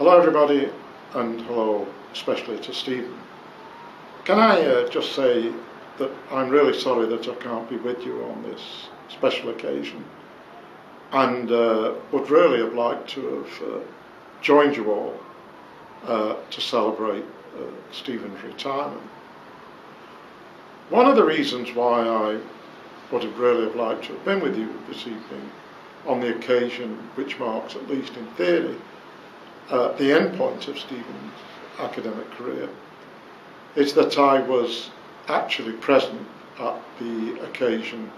Hello everybody, and hello especially to Stephen. Can I just say that I'm really sorry that I can't be with you on this special occasion, and would really have liked to have joined you all to celebrate Stephen's retirement. One of the reasons why I would have really have liked to have been with you this evening on the occasion which marks, at least in theory, the end point of Stephen's academic career is that I was actually present at the occasion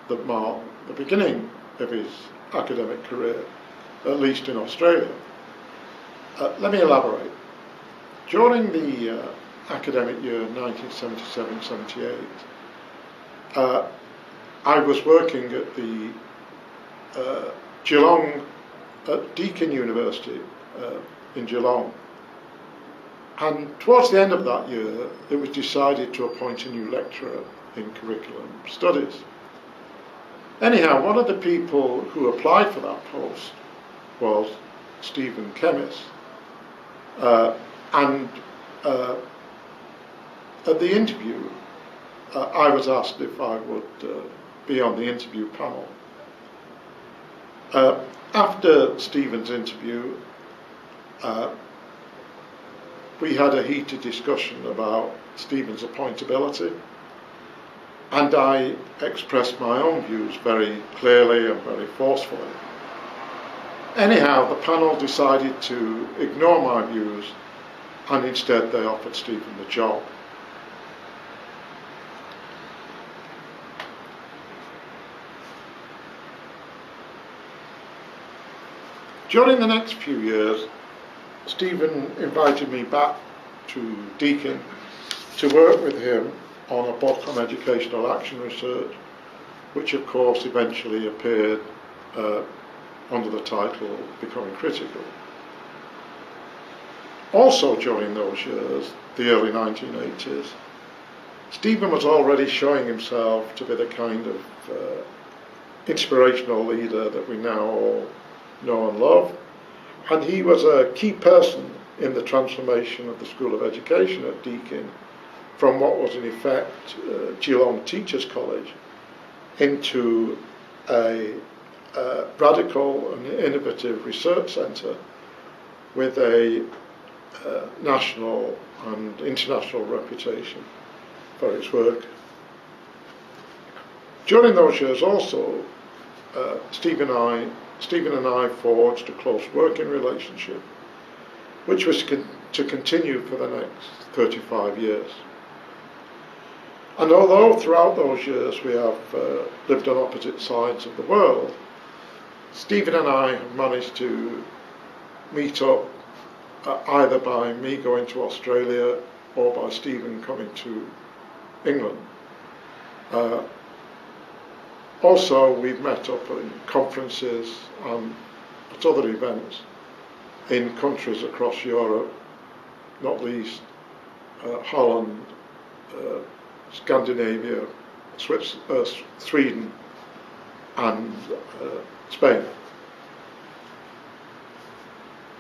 that marked the beginning of his academic career, at least in Australia. Let me elaborate. During the academic year 1977-78, I was working at the Geelong, at Deakin University in Geelong, and towards the end of that year it was decided to appoint a new lecturer in curriculum studies. Anyhow, one of the people who applied for that post was Stephen Kemmis, and at the interview I was asked if I would be on the interview panel. After Stephen's interview, we had a heated discussion about Stephen's appointability, and I expressed my own views very clearly and very forcefully. Anyhow, the panel decided to ignore my views, and instead they offered Stephen the job. During the next few years, Stephen invited me back to Deakin to work with him on a book on educational action research, which of course eventually appeared under the title Becoming Critical. Also during those years, the early 1980s, Stephen was already showing himself to be the kind of inspirational leader that we now all know and love. And he was a key person in the transformation of the School of Education at Deakin from what was in effect Geelong Teachers College into a radical and innovative research centre with a national and international reputation for its work. During those years also, Stephen and I forged a close working relationship, which was to continue for the next 35 years. And although throughout those years we have lived on opposite sides of the world, Stephen and I have managed to meet up either by me going to Australia or by Stephen coming to England. Also, we've met up in conferences and at other events in countries across Europe, not least Holland, Scandinavia, Sweden and Spain.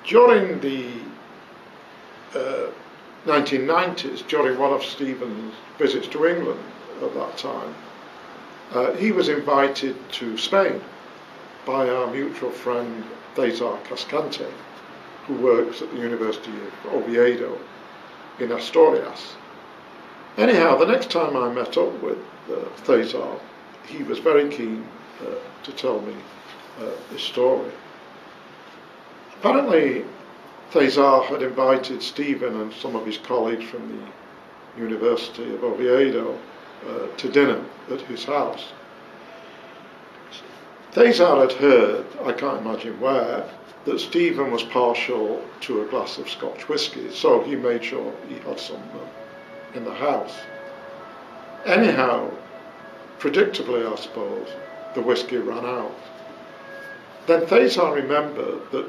During the 1990s, during one of Stephen's visits to England at that time, he was invited to Spain by our mutual friend Cesar Cascante, who works at the University of Oviedo in Asturias. Anyhow, the next time I met up with Cesar, he was very keen to tell me this story. Apparently, Cesar had invited Stephen and some of his colleagues from the University of Oviedo to dinner at his house. Cesar had heard, I can't imagine where, that Stephen was partial to a glass of Scotch whisky, so he made sure he had some in the house. Anyhow, predictably I suppose, the whisky ran out. Then Cesar remembered that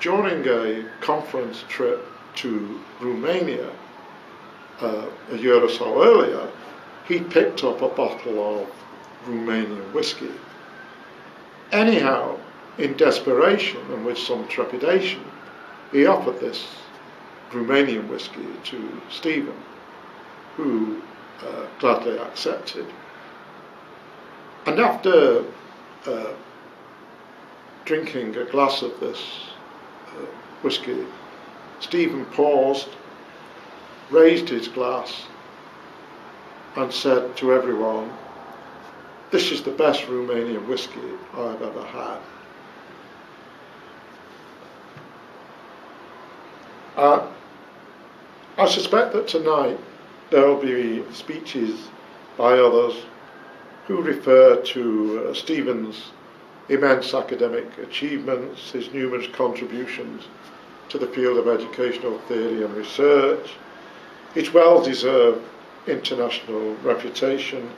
during a conference trip to Romania a year or so earlier, he picked up a bottle of Romanian whiskey. Anyhow, in desperation and with some trepidation, he offered this Romanian whiskey to Stephen, who gladly accepted. And after drinking a glass of this whiskey, Stephen paused, raised his glass, and said to everyone, "This is the best Romanian whiskey I've ever had." I suspect that tonight there will be speeches by others who refer to Stephen's immense academic achievements, his numerous contributions to the field of educational theory and research, his well-deserved international reputation,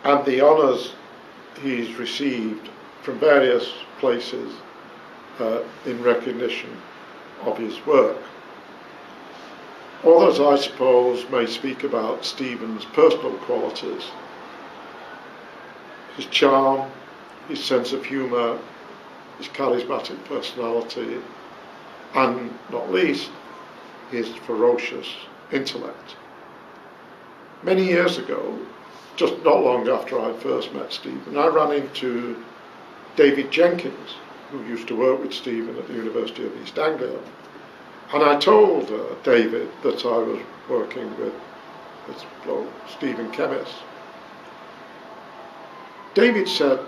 and the honours he's received from various places in recognition of his work. Others, I suppose, may speak about Stephen's personal qualities, his charm, his sense of humour, his charismatic personality, and not least, his ferocious intellect. Many years ago, just not long after I first met Stephen, I ran into David Jenkins, who used to work with Stephen at the University of East Anglia. And I told David that I was working with this bloke, Stephen Kemmis. David said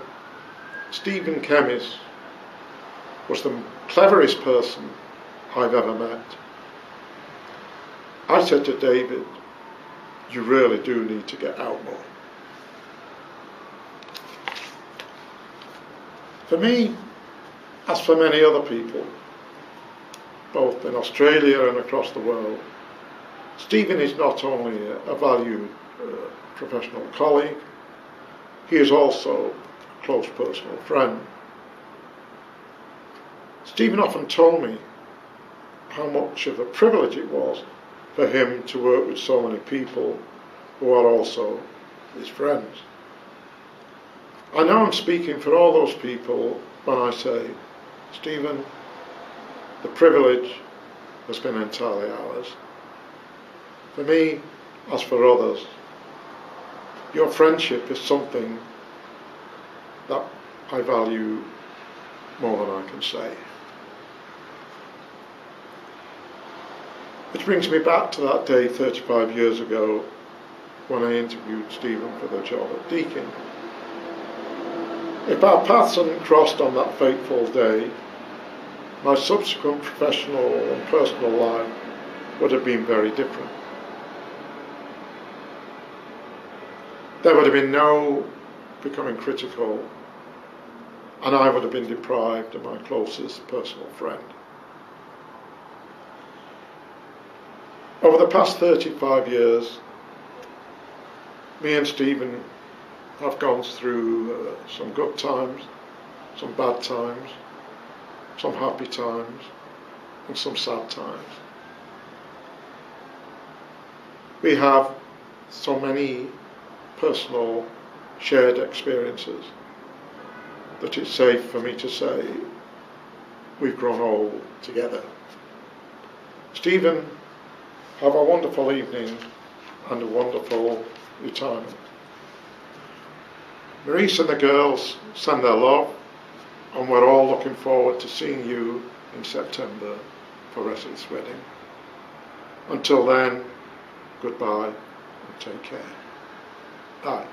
Stephen Kemmis was the cleverest person I've ever met. I said to David, "You really do need to get out more." For me, as for many other people, both in Australia and across the world, Stephen is not only a valued professional colleague, he is also a close personal friend. Stephen often told me how much of a privilege it was for him to work with so many people who are also his friends. I know I'm speaking for all those people when I say, Stephen, the privilege has been entirely ours. For me, as for others, your friendship is something that I value more than I can say. Which brings me back to that day 35 years ago when I interviewed Stephen for the job at Deakin. If our paths hadn't crossed on that fateful day, my subsequent professional and personal life would have been very different. There would have been no becoming critical, and I would have been deprived of my closest personal friend. Over the past 35 years, me and Stephen have gone through some good times, some bad times, some happy times, and some sad times. We have so many personal shared experiences that it's safe for me to say we've grown old together. Stephen, have a wonderful evening and a wonderful retirement. Maurice and the girls send their love, and we're all looking forward to seeing you in September for Wesley's wedding. Until then, goodbye and take care. Bye.